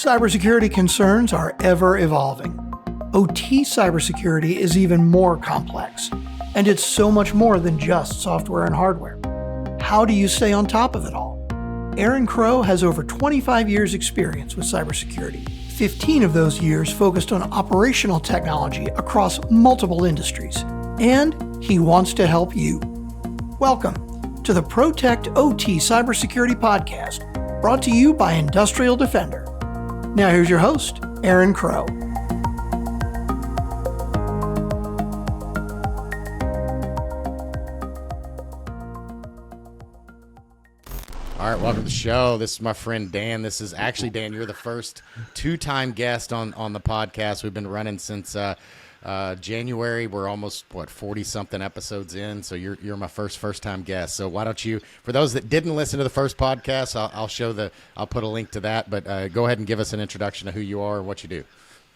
Cybersecurity concerns are ever evolving. OT cybersecurity is even more complex, and it's so much more than just software and hardware. How do you stay on top of it all? Aaron Crow has over 25 years experience with cybersecurity. 15 of those years focused on operational technology across multiple industries, and he wants to help you. Welcome to the Protect OT Cybersecurity Podcast, brought to you by Industrial Defender. Now here's your host, Aaron Crow. All right, welcome to the show. This is my friend Dan. This is actually, Dan, you're the first two-time guest on the podcast. We've been running since January. We're almost, 40-something episodes in, so you're my first-time guest. So why don't you, for those that didn't listen to the first podcast, I'll put a link to that, but go ahead and give us an introduction of who you are and what you do.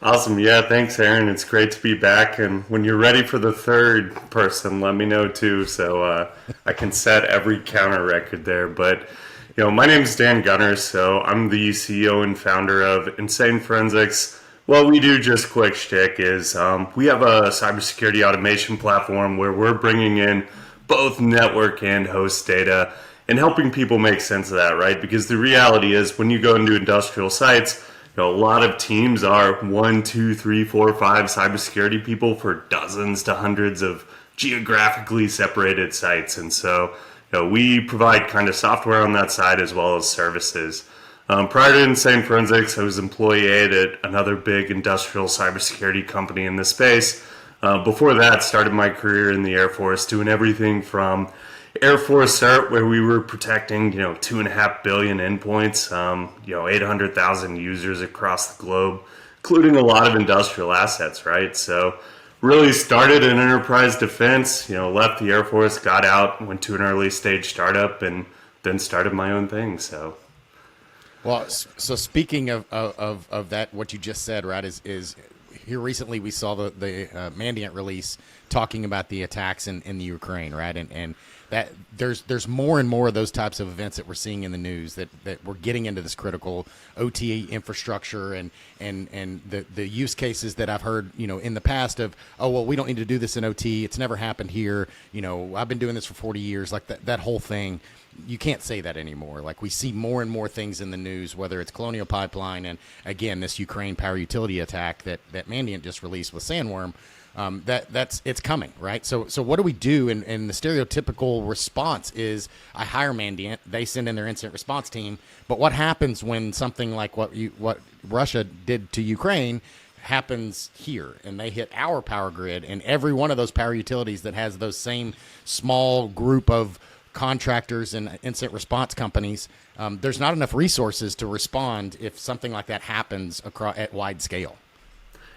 Awesome. Yeah, thanks, Aaron. It's great to be back. And when you're ready for the third person, let me know too, so I can set every counter record there. But my name is Dan Gunter, so I'm the CEO and founder of Insane Forensics. What we do, just quick shtick, is we have a cybersecurity automation platform where we're bringing in both network and host data and helping people make sense of that, right? Because the reality is when you go into industrial sites, a lot of teams are 1, 2, 3, 4, 5 cybersecurity people for dozens to hundreds of geographically separated sites. And so we provide kind of software on that side as well as services. Prior to Insane Forensics, I was employee aide at another big industrial cybersecurity company in this space. Before that, started my career in the Air Force, doing everything from AFCERT, where we were protecting 2.5 billion endpoints, 800,000 users across the globe, including a lot of industrial assets, right? So really started in enterprise defense, left the Air Force, got out, went to an early stage startup, and then started my own thing. So speaking of that, what you just said, right, is here recently we saw the Mandiant release talking about the attacks in the Ukraine, right, and that there's more and more of those types of events that we're seeing in the news that we're getting into this critical OT infrastructure and the use cases that I've heard in the past of, oh well, we don't need to do this in OT, it's never happened here, I've been doing this for 40 years, like that whole thing. You can't say that anymore. Like, we see more and more things in the news, whether it's Colonial Pipeline and again this Ukraine power utility attack that Mandiant just released with Sandworm. It's coming, right? So what do we do? And the stereotypical response is, I hire Mandiant, they send in their incident response team. But what happens when something like what Russia did to Ukraine happens here, and they hit our power grid, and every one of those power utilities that has those same small group of contractors and incident response companies, there's not enough resources to respond if something like that happens at wide scale.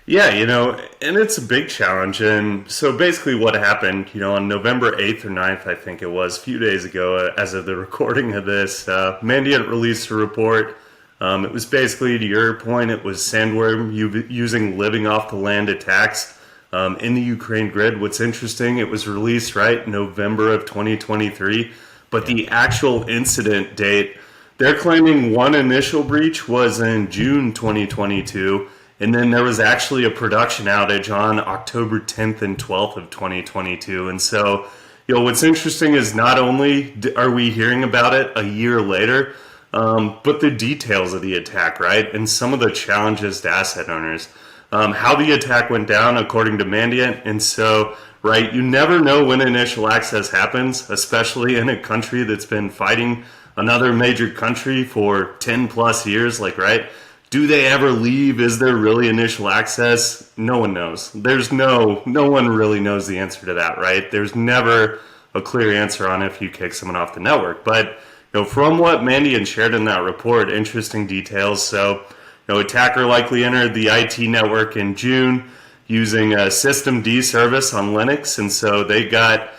Yeah, and it's a big challenge. And so basically what happened, on November 8th or 9th, I think it was, a few days ago, as of the recording of this, Mandiant released a report. It was basically, to your point, it was Sandworm using living off the land attacks in the Ukraine grid. What's interesting, it was released, right, November of 2023, but the actual incident date, they're claiming one initial breach was in June 2022, and then there was actually a production outage on October 10th and 12th of 2022. And so, what's interesting is not only are we hearing about it a year later, but the details of the attack, right? And some of the challenges to asset owners. How the attack went down according to Mandiant. And so, right, you never know when initial access happens, especially in a country that's been fighting another major country for 10 plus years, right? Do they ever leave? Is there really initial access? No one knows. No one really knows the answer to that, right? There's never a clear answer on if you kick someone off the network. But, from what Mandiant shared in that report, interesting details. So, attacker likely entered the IT network in June using a system D service on Linux. And so they got,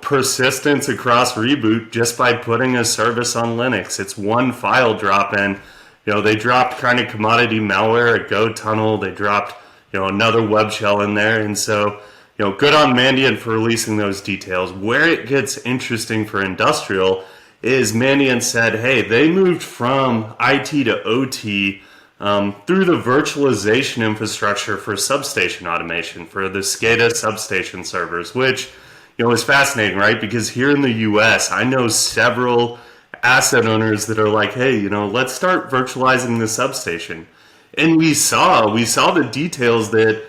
persistence across reboot just by putting a service on Linux. It's one file drop in. They dropped kind of commodity malware at GoTunnel. They dropped, another web shell in there. And so, good on Mandiant for releasing those details. Where it gets interesting for industrial is Mandiant said, hey, they moved from IT to OT through the virtualization infrastructure for substation automation, for the SCADA substation servers, which, is fascinating, right? Because here in the US, I know several asset owners that are like, hey, let's start virtualizing the substation. And we saw the details that,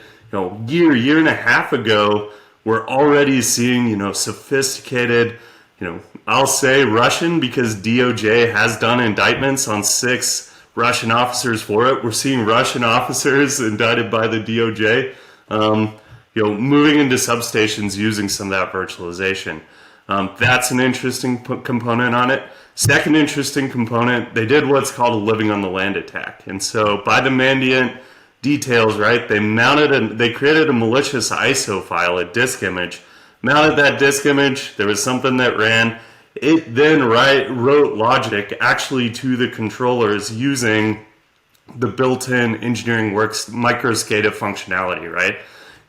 year and a half ago, we're already seeing, sophisticated, I'll say Russian, because DOJ has done indictments on 6 Russian officers for it. We're seeing Russian officers indicted by the DOJ, moving into substations using some of that virtualization. That's an interesting component on it. Second interesting component, they did what's called a living on the land attack. And so by the Mandiant details, right, they created a malicious ISO file, a disk image, mounted that disk image, there was something that ran. It then wrote logic actually to the controllers using the built-in Engineering Works microscada functionality, right?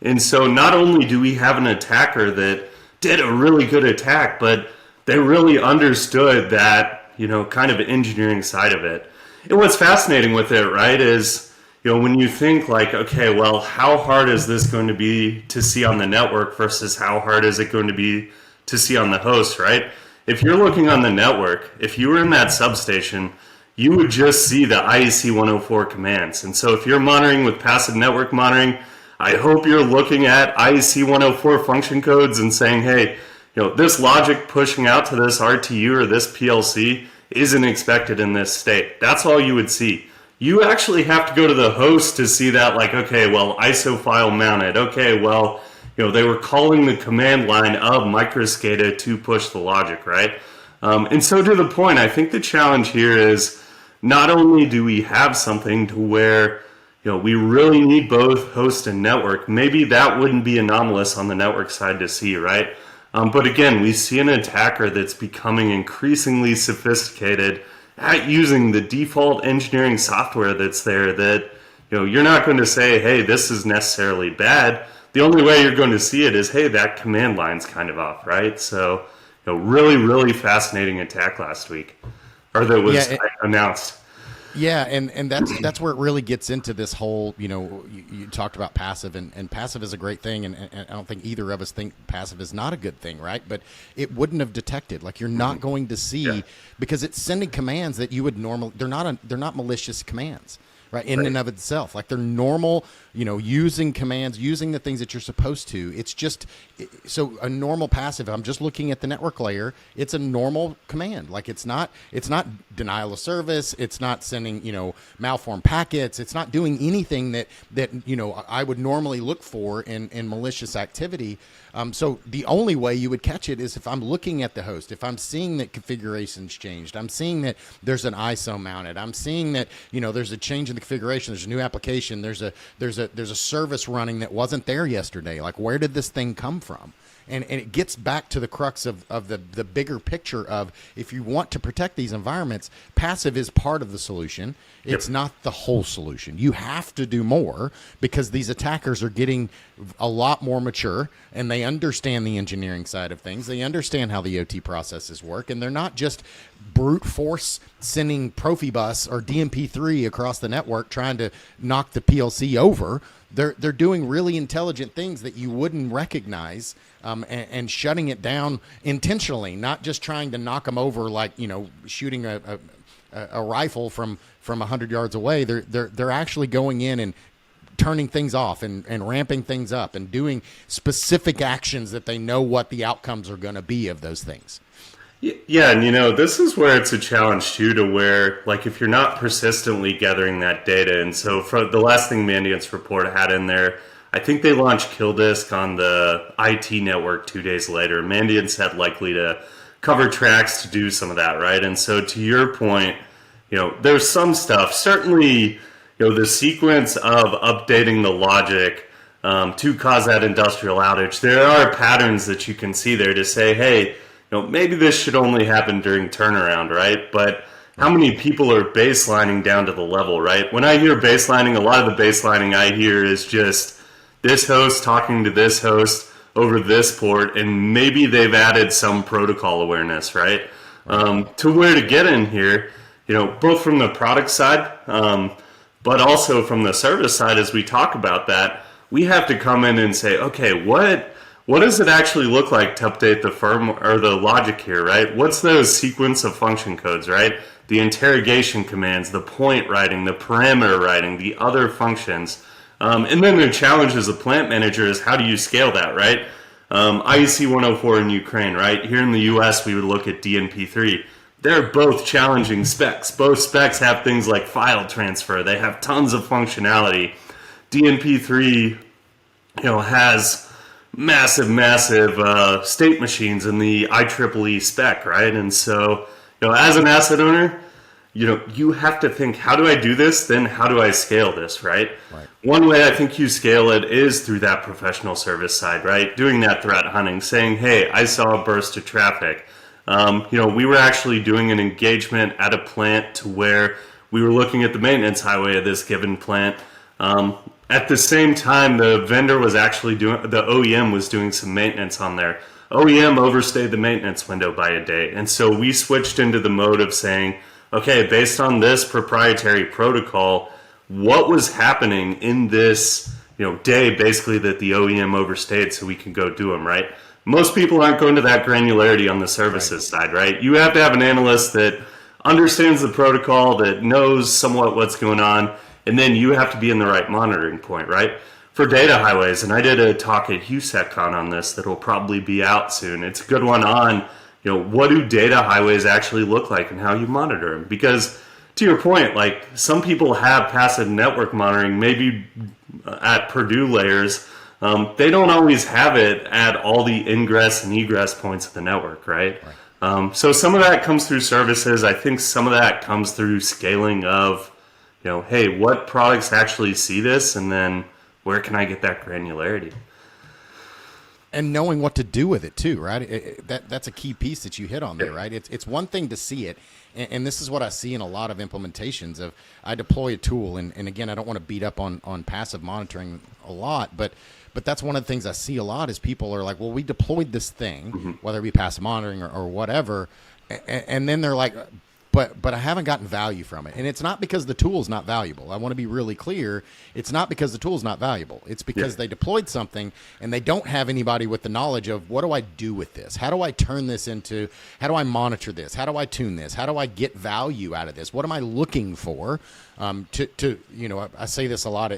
And so not only do we have an attacker that did a really good attack, but they really understood that, kind of engineering side of it. And what's fascinating with it, right, is, when you think like, okay, well, how hard is this going to be to see on the network versus how hard is it going to be to see on the host, right? If you're looking on the network, if you were in that substation, you would just see the IEC 104 commands. And so if you're monitoring with passive network monitoring, I hope you're looking at IEC 104 function codes and saying, hey, this logic pushing out to this RTU or this PLC isn't expected in this state. That's all you would see. You actually have to go to the host to see that, like, okay, well, ISO file mounted. Okay, well, they were calling the command line of microscada to push the logic, right? And so to the point, I think the challenge here is not only do we have something to where, we really need both host and network. Maybe that wouldn't be anomalous on the network side to see, right? But again, we see an attacker that's becoming increasingly sophisticated at using the default engineering software that's there that, you're not going to say, hey, this is necessarily bad. The only way you're going to see it is, hey, that command line's kind of off, right? So, really, really fascinating attack last week, or that was announced. Yeah, and that's where it really gets into this whole, you talked about passive, and passive is a great thing, and I don't think either of us think passive is not a good thing, right? But it wouldn't have detected. Like, you're not going to see, because it's sending commands that you would normally, they're not malicious commands. Right, in and of itself, like they're normal, using commands, using the things that you're supposed to. It's just, so a normal passive, I'm just looking at the network layer, it's a normal command. Like it's not denial of service, it's not sending, malformed packets, it's not doing anything that I would normally look for in malicious activity. So the only way you would catch it is if I'm looking at the host, if I'm seeing that configuration's changed, I'm seeing that there's an ISO mounted, I'm seeing that, there's a change in the configuration, there's a new application, there's a service running that wasn't there yesterday. Like, where did this thing come from? And it gets back to the crux of the bigger picture of, if you want to protect these environments, passive is part of the solution. It's not the whole solution. You have to do more, because these attackers are getting a lot more mature, and they understand the engineering side of things. They understand how the OT processes work, and they're not just brute force sending Profibus or DMP3 across the network trying to knock the PLC over. They're doing really intelligent things that you wouldn't recognize, and shutting it down intentionally, not just trying to knock them over like, shooting a rifle from 100 yards away. They're actually going in and turning things off and ramping things up and doing specific actions that they know what the outcomes are going to be of those things. Yeah, and this is where it's a challenge too, to where, like, if you're not persistently gathering that data, and so for the last thing Mandiant's report had in there, I think they launched Kill Disk on the IT network 2 days later. Mandiant said likely to cover tracks to do some of that, right? And so to your point, there's some stuff, certainly, the sequence of updating the logic to cause that industrial outage. There are patterns that you can see there to say, hey, maybe this should only happen during turnaround, right? But how many people are baselining down to the level, right? When I hear baselining, a lot of the baselining I hear is just this host talking to this host over this port, and maybe they've added some protocol awareness, right? To where to get in here, both from the product side, But also from the service side, as we talk about that, we have to come in and say, okay, what does it actually look like to update the firm or the logic here, right? What's those sequence of function codes, right? The interrogation commands, the point writing, the parameter writing, the other functions. And then the challenge as a plant manager is how do you scale that, right? IEC 104 in Ukraine, right? Here in the US, we would look at DNP3. They're both challenging specs. Both specs have things like file transfer. They have tons of functionality. DNP3, has massive state machines in the IEEE spec, right? And so, as an asset owner, you have to think, how do I do this? Then how do I scale this, right? One way I think you scale it is through that professional service side, right? Doing that threat hunting, saying, hey, I saw a burst of traffic. We were actually doing an engagement at a plant to where we were looking at the maintenance highway of this given plant. At the same time, the vendor was actually the OEM was doing some maintenance on there. OEM overstayed the maintenance window by a day. And so we switched into the mode of saying, okay, based on this proprietary protocol, what was happening in this day basically that the OEM overstayed so we can go do them, right? Most people aren't going to that granularity on the services side, right? You have to have an analyst that understands the protocol, that knows somewhat what's going on, and then you have to be in the right monitoring point, right? For data highways, and I did a talk at HUSECCon on this that will probably be out soon. It's a good one on, what do data highways actually look like and how you monitor them? Because to your point, like some people have passive network monitoring, maybe at Purdue layers. They don't always have it at all the ingress and egress points of the network, right? So some of that comes through services. I think some of that comes through scaling of, hey, what products actually see this, and then where can I get that granularity? And knowing what to do with it too, right? That's a key piece that you hit on there, right? It's one thing to see it, and this is what I see in a lot of implementations of I deploy a tool, and again, I don't want to beat up on passive monitoring a lot, but that's one of the things I see a lot is people are like, well, we deployed this thing, whether it be passive monitoring or whatever, and then they're like, but I haven't gotten value from it. And it's not because the tool is not valuable. I want to be really clear. It's not because the tool is not valuable. It's because they deployed something and they don't have anybody with the knowledge of what do I do with this? How do I turn this into, how do I monitor this? How do I tune this? How do I get value out of this? What am I looking for? I say this a lot.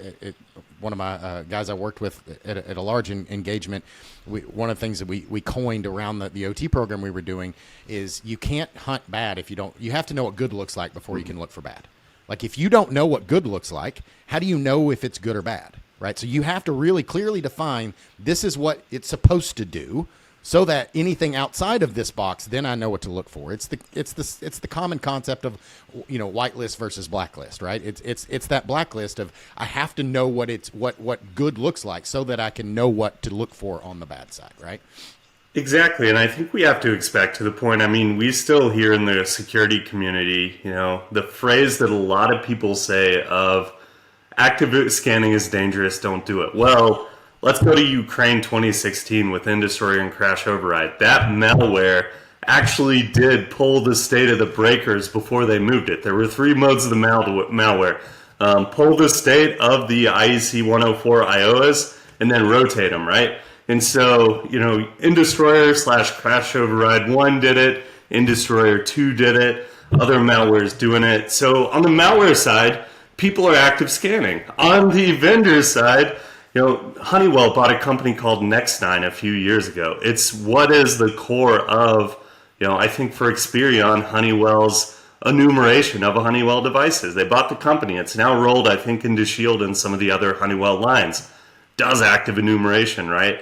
One of my guys I worked with at a large engagement, one of the things that we coined around the OT program we were doing is you can't hunt bad if you have to know what good looks like before you can look for bad. Like if you don't know what good looks like, how do you know if it's good or bad, right? So you have to really clearly define this is what it's supposed to do, so that anything outside of this box, then I know what to look for. It's the common concept of whitelist versus blacklist, right? It's that blacklist of I have to know what good looks like so that I can know what to look for on the bad side, right? Exactly, and I think we have to expect to the point. I mean, we still hear in the security community, the phrase that a lot of people say of active scanning is dangerous, don't do it. Well, let's go to Ukraine 2016 with in-destroyer and crash override. That malware actually did pull the state of the breakers before they moved it. There were 3 modes of the malware. Pull the state of the IEC 104 IOAs and then rotate them, right? And so, in-destroyer / crash override 1 did it, in-destroyer 2 did it, other malwares doing it. So on the malware side, people are active scanning. On the vendor side, Honeywell bought a company called Next9 a few years ago. It's what is the core of, I think for Experion, Honeywell's enumeration of Honeywell devices. They bought the company. It's now rolled, I think, into Shield and some of the other Honeywell lines. Does active enumeration, right?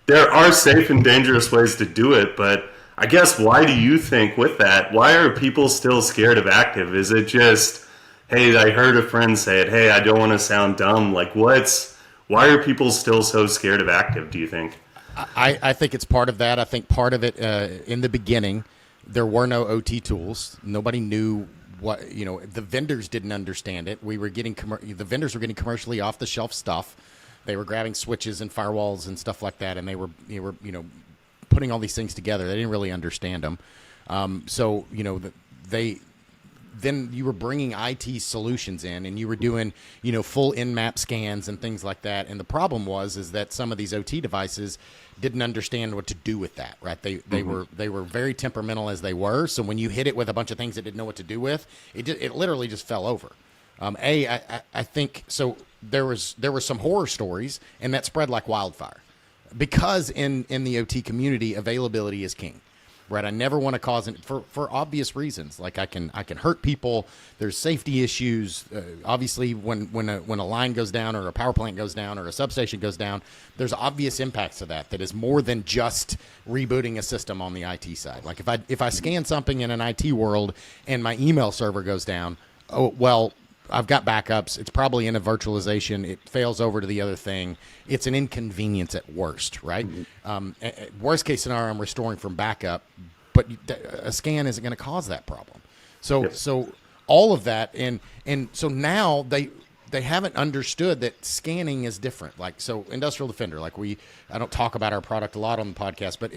There are safe and dangerous ways to do it, but I guess why do you think with that, why are people still scared of active? Is it just, hey, I heard a friend say it, hey, I don't want to sound dumb. Like why are people still so scared of active, do you think? I think it's part of that. I think part of it, in the beginning, there were no OT tools. Nobody knew what, the vendors didn't understand it. The vendors were getting commercially off-the-shelf stuff. They were grabbing switches and firewalls and stuff like that, and they were putting all these things together. They didn't really understand them. then you were bringing IT solutions in, and you were doing, full in-map scans and things like that. And the problem is that some of these OT devices didn't understand what to do with that, right? They were very temperamental as they were. So when you hit it with a bunch of things it didn't know what to do with, it literally just fell over. I think so. There were some horror stories, and that spread like wildfire, because in the OT community, availability is king. Right, I never want to cause it for obvious reasons. Like I can hurt people. There's safety issues. Obviously, when a line goes down, or a power plant goes down, or a substation goes down, there's obvious impacts to that. That is more than just rebooting a system on the IT side. Like if I scan something in an IT world and my email server goes down, oh well, I've got backups. It's probably in a virtualization. It fails over to the other thing. It's an inconvenience at worst, right? Worst case scenario, I'm restoring from backup, but a scan isn't going to cause that problem. So all of that, and so now they haven't understood that scanning is different. Like, so Industrial Defender, I don't talk about our product a lot on the podcast, but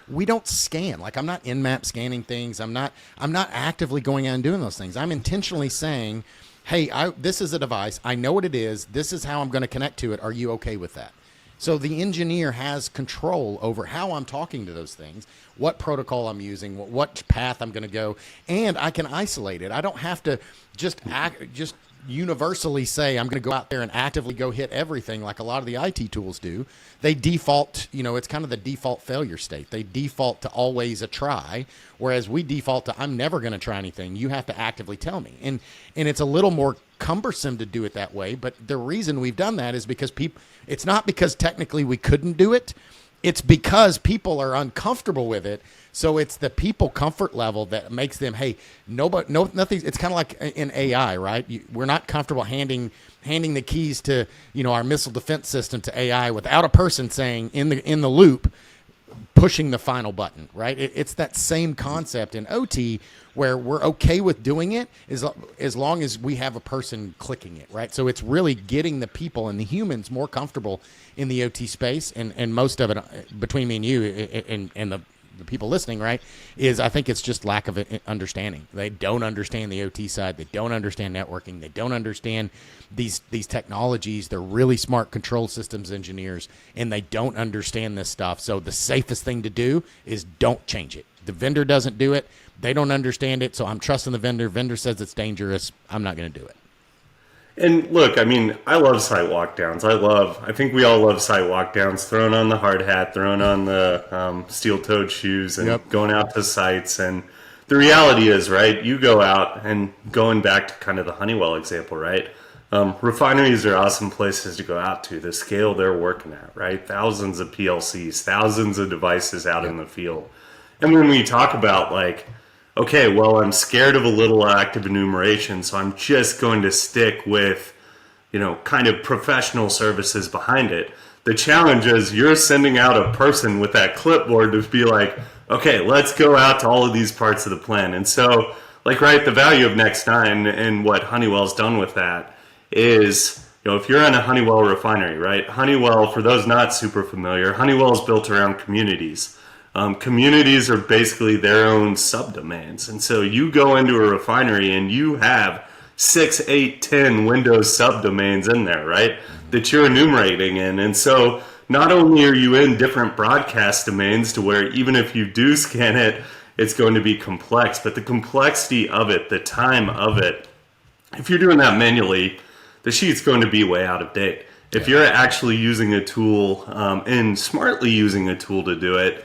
we don't scan. Like, I'm not in-map scanning things. I'm not actively going out and doing those things. I'm intentionally saying, hey, this is a device. I know what it is. This is how I'm going to connect to it. Are you okay with that? So the engineer has control over how I'm talking to those things, what protocol I'm using, what path I'm going to go, and I can isolate it. I don't have to just universally say I'm going to go out there and actively go hit everything like a lot of the IT tools do. They default, it's kind of the default failure state. They default to always a try, whereas we default to I'm never going to try anything. You have to actively tell me. And it's a little more cumbersome to do it that way, but the reason we've done that is because it's not because technically we couldn't do it. It's because people are uncomfortable with it. So it's the people comfort level that makes them, hey, nothing. It's kind of like in AI, right? We're not comfortable handing the keys to, our missile defense system to AI without a person saying in the loop, pushing the final button, right? It's that same concept in OT where we're okay with doing it as long as we have a person clicking it, right? So it's really getting the people and the humans more comfortable in the OT space, and most of it, between me and you and the people listening, right, is I think it's just lack of understanding. They don't understand the OT side. They don't understand networking. They don't understand these technologies. They're really smart control systems engineers, and they don't understand this stuff. So the safest thing to do is don't change it. The vendor doesn't do it. They don't understand it, so I'm trusting the vendor. Vendor says it's dangerous. I'm not going to do it. And look, I mean, I love site lockdowns. I think we all love site lockdowns, throwing on the hard hat, throwing on the steel-toed shoes, and going out to sites. And the reality is, right, you go out, and going back to kind of the Honeywell example, right, refineries are awesome places to go out to, the scale they're working at, right? Thousands of PLCs, thousands of devices out in the field. And when we talk about, like, okay, well, I'm scared of a little active enumeration, so I'm just going to stick with, kind of professional services behind it. The challenge is you're sending out a person with that clipboard to be like, okay, let's go out to all of these parts of the plan. And so, like, right, the value of Next9 and what Honeywell's done with that is, if you're in a Honeywell refinery, right, Honeywell, for those not super familiar, Honeywell is built around communities. Communities are basically their own subdomains. And so you go into a refinery and you have 6, 8, 10 Windows subdomains in there, right, that you're enumerating in. And so not only are you in different broadcast domains to where even if you do scan it, it's going to be complex, but the complexity of it, the time of it, if you're doing that manually, the sheet's going to be way out of date. If you're actually using a tool and smartly using a tool to do it,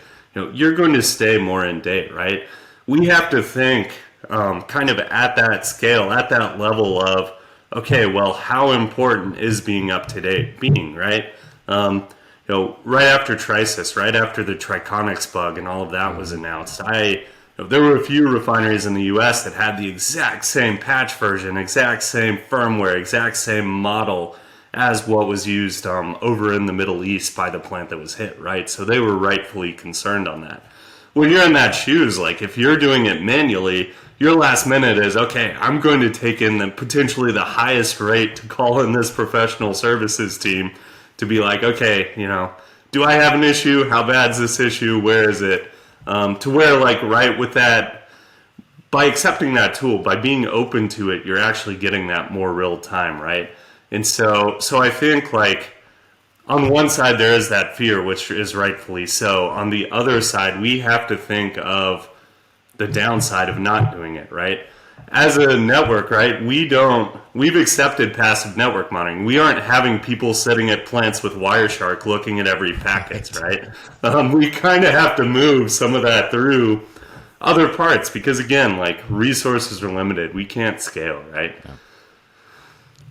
you're going to stay more in date, right? We have to think kind of at that scale, at that level of, okay, well, how important is being up to date right? Right after Trisis, right after the Triconics bug and all of that was announced, there were a few refineries in the U.S. that had the exact same patch version, exact same firmware, exact same model as what was used over in the Middle East by the plant that was hit, right? So they were rightfully concerned on that. When you're in that shoes, like if you're doing it manually, your last minute is, okay, I'm going to take in potentially the highest rate to call in this professional services team to be like, okay, do I have an issue? How bad is this issue? Where is it? To where, like, right with that by accepting that tool, by being open to it, you're actually getting that more real time, right? And so I think, like, on one side there is that fear, which is rightfully so. On the other side, we have to think of the downside of not doing it, right? As a network, right, we've accepted passive network monitoring. We aren't having people sitting at plants with Wireshark looking at every packet, right? We kind of have to move some of that through other parts because, again, like, resources are limited. We can't scale, right? Yeah.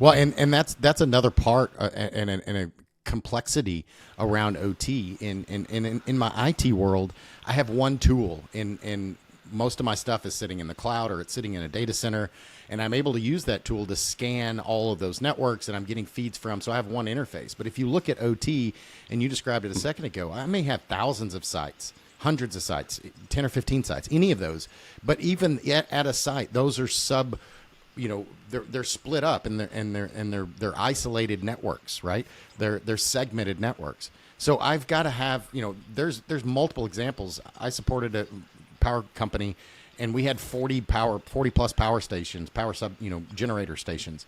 Well, and that's another part and a complexity around OT. In my IT world, I have one tool, and most of my stuff is sitting in the cloud or it's sitting in a data center, and I'm able to use that tool to scan all of those networks that I'm getting feeds from. So I have one interface. But if you look at OT, and you described it a second ago, I may have thousands of sites, hundreds of sites, 10 or 15 sites, any of those. But even at a site, those are they're split up and they're isolated networks, right? They're segmented networks. So I've got to have, there's multiple examples. I supported a power company, and we had 40 plus power stations, generator stations,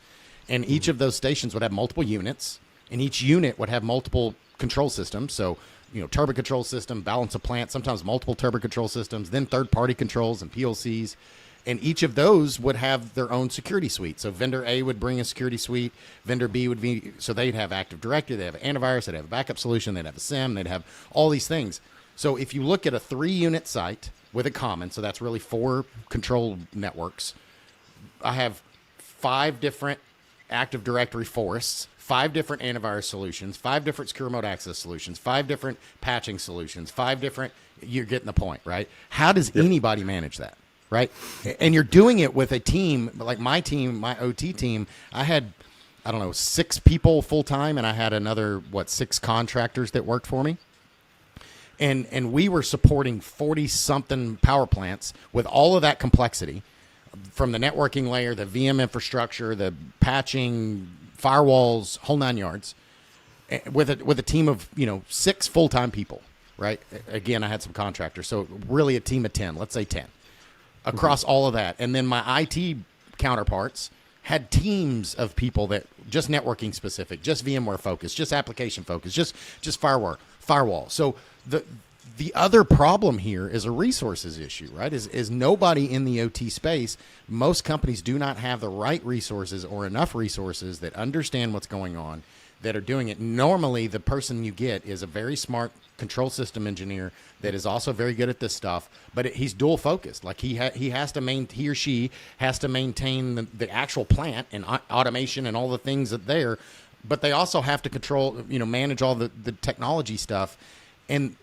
and each of those stations would have multiple units, and each unit would have multiple control systems. So, turbo control system, balance of plant, sometimes multiple turbo control systems, then third-party controls and PLCs. And each of those would have their own security suite. So vendor A would bring a security suite. Vendor B would be, so they'd have Active Directory, they'd have antivirus, they'd have a backup solution, they'd have a SIEM, they'd have all these things. So if you look at a 3-unit site with a common, so that's really 4 control networks, I have 5 different Active Directory forests, 5 different antivirus solutions, 5 different secure remote access solutions, 5 different patching solutions, 5 different, you're getting the point, right? How does anybody manage that? Right. And you're doing it with a team like my team, my OT team. I had, 6 people full time, and I had another, 6 contractors that worked for me. And we were supporting 40 something power plants with all of that complexity from the networking layer, the VM infrastructure, the patching, firewalls, whole 9 yards, with a team of, 6 full time people. Right. Again, I had some contractors. So really a team of 10, let's say 10. Across all of that. And then my IT counterparts had teams of people that just networking specific, just VMware focused, just application focused, just firewall. So the other problem here is a resources issue, right? Is nobody in the OT space, most companies do not have the right resources or enough resources that understand what's going on, that are doing it. Normally, the person you get is a very smart control system engineer that is also very good at this stuff, but he's dual focused. Like he or she has to maintain the actual plant and automation and all the things that there, but they also have to control, manage all the technology stuff. And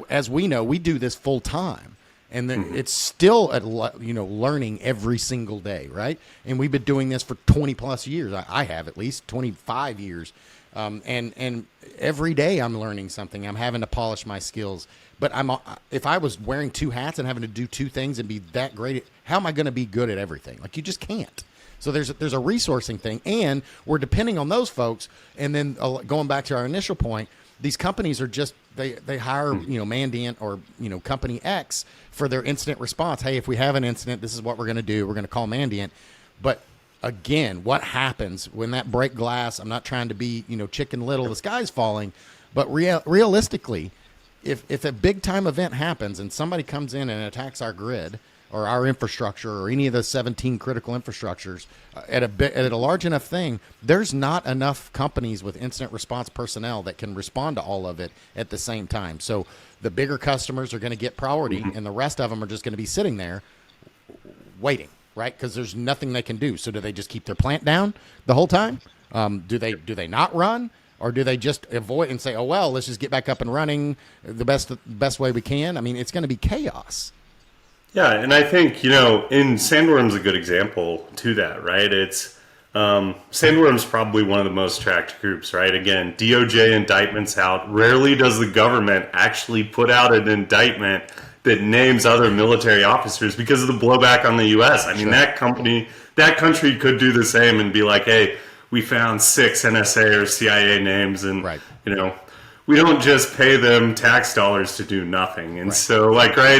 as we know, we do this full time. And it's still learning every single day, right? And we've been doing this for 20 plus years. I have at least 25 years. And every day I'm learning something. I'm having to polish my skills. But if I was wearing 2 hats and having to do 2 things and be that great, how am I going to be good at everything? Like, you just can't. So there's a resourcing thing, and we're depending on those folks. And then going back to our initial point, these companies are just they hire Mandiant or company X for their incident response. Hey, if we have an incident, this is what we're going to do. We're going to call Mandiant. But again, what happens when that break glass? I'm not trying to be Chicken Little, the sky's falling, but realistically, if a big time event happens and somebody comes in and attacks our grid or our infrastructure or any of the 17 critical infrastructures at a large enough thing, there's not enough companies with incident response personnel that can respond to all of it at the same time. So the bigger customers are going to get priority, and the rest of them are just going to be sitting there waiting, right? Because there's nothing they can do. So do they just keep their plant down the whole time? Do they not run? Or do they just avoid and say, oh, well, let's just get back up and running the best way we can? I mean, it's going to be chaos. Yeah, and I think, in Sandworm's a good example to that, right? It's Sandworm's probably one of the most tracked groups, right? Again, DOJ indictments out. Rarely does the government actually put out an indictment that names other military officers because of the blowback on the U.S. I mean, that country could do the same and be like, hey, we found 6 NSA or CIA names, and we don't just pay them tax dollars to do nothing. And so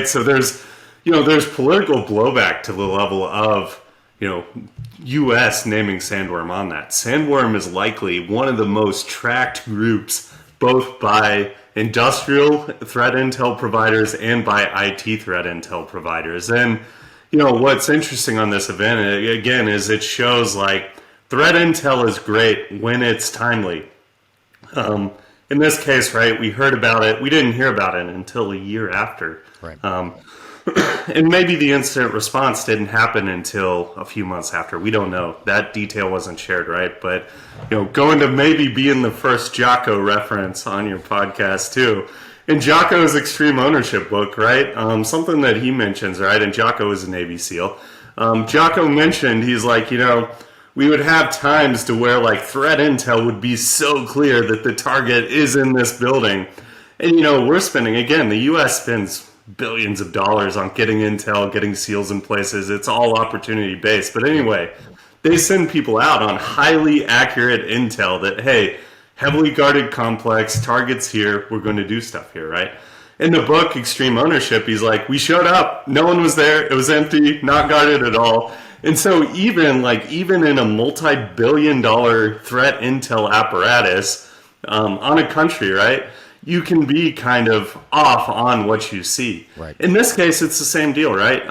so there's there's political blowback to the level of, U.S. naming Sandworm on that. Sandworm is likely one of the most tracked groups, both by industrial threat intel providers and by IT threat intel providers. And, what's interesting on this event, again, is it shows like threat intel is great when it's timely. In this case, right, we heard about it. We didn't hear about it until a year after. Right. And maybe the incident response didn't happen until a few months after. We don't know. That detail wasn't shared, right? But, going to maybe be in the first Jocko reference on your podcast, too. In Jocko's Extreme Ownership book, right? Something that he mentions, right? And Jocko is a Navy SEAL. Jocko mentioned, he's like, we would have times to where like threat intel would be so clear that the target is in this building. And, we're spending, again, the U.S. spends billions of dollars on getting intel, getting SEALs in places. It's all opportunity based. But anyway, they send people out on highly accurate intel that, hey, heavily guarded complex, targets here, we're going to do stuff here, right? In the book, Extreme Ownership, he's like, we showed up, no one was there, it was empty, not guarded at all. And so even in a multi-billion-dollar threat intel apparatus on a country, right, you can be kind of off on what you see. Right. In this case, it's the same deal, right?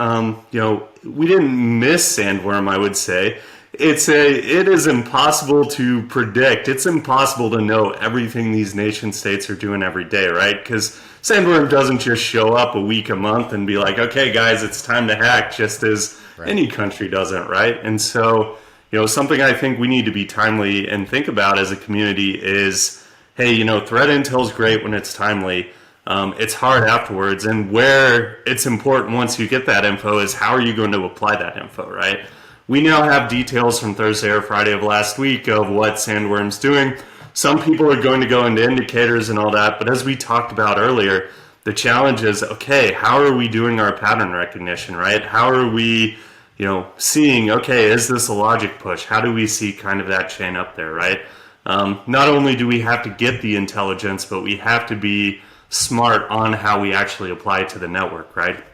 We didn't miss Sandworm, I would say. It is impossible to predict. It's impossible to know everything these nation states are doing every day, right? Because Sandworm doesn't just show up a week, a month, and be like, okay, guys, it's time to hack, just as any country doesn't, right? And so, something I think we need to be timely and think about as a community is, hey, threat intel is great when it's timely. It's hard afterwards. And where it's important once you get that info is how are you going to apply that info, right? We now have details from Thursday or Friday of last week of what Sandworm's doing. Some people are going to go into indicators and all that. But as we talked about earlier, the challenge is, okay, how are we doing our pattern recognition, right? How are we, seeing, okay, is this a logic push? How do we see kind of that chain up there, right? Not only do we have to get the intelligence, but we have to be smart on how we actually apply it to the network, right?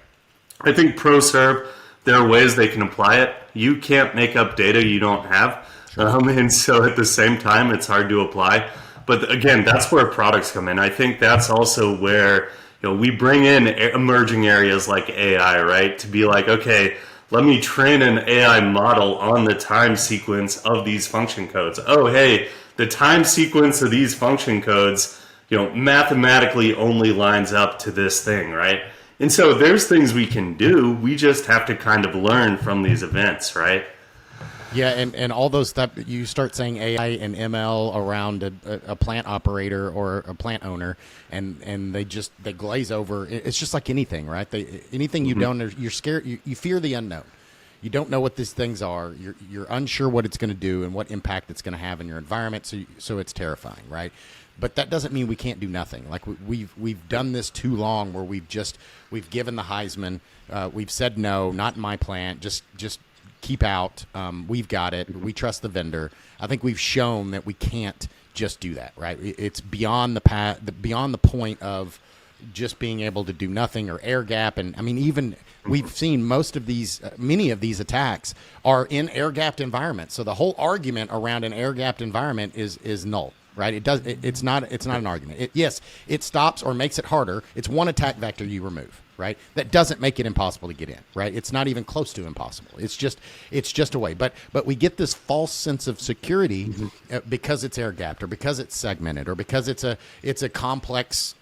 I think ProServe, there are ways they can apply it. You can't make up data you don't have. Sure. And so at the same time, it's hard to apply. But again, that's where products come in. I think that's also where we bring in emerging areas like AI, right? To be like, okay, let me train an AI model on the time sequence of these function codes. Oh, hey, the time sequence of these function codes, mathematically only lines up to this thing, right? And so there's things we can do. We just have to kind of learn from these events, right? Yeah, and all those stuff, you start saying AI and ML around a plant operator or a plant owner, and they glaze over. It's just like anything, right? Anything you don't, you're scared, you fear the unknown. You don't know what these things are. You're unsure what it's going to do and what impact it's going to have in your environment. So it's terrifying, right? But that doesn't mean we can't do nothing. Like we've done this too long, where we've given the Heisman. We've said no, not in my plant. Just keep out. We've got it. We trust the vendor. I think we've shown that we can't just do that, right? It's beyond the point of just being able to do nothing or air gap. And I mean, even we've seen many of these attacks are in air gapped environments. So the whole argument around an air gapped environment is null, right? It's not an argument. Yes, it stops or makes it harder. It's one attack vector you remove, right? That doesn't make it impossible to get in, right? It's not even close to impossible. It's just a way. But we get this false sense of security because it's air gapped or because it's segmented or because it's a complex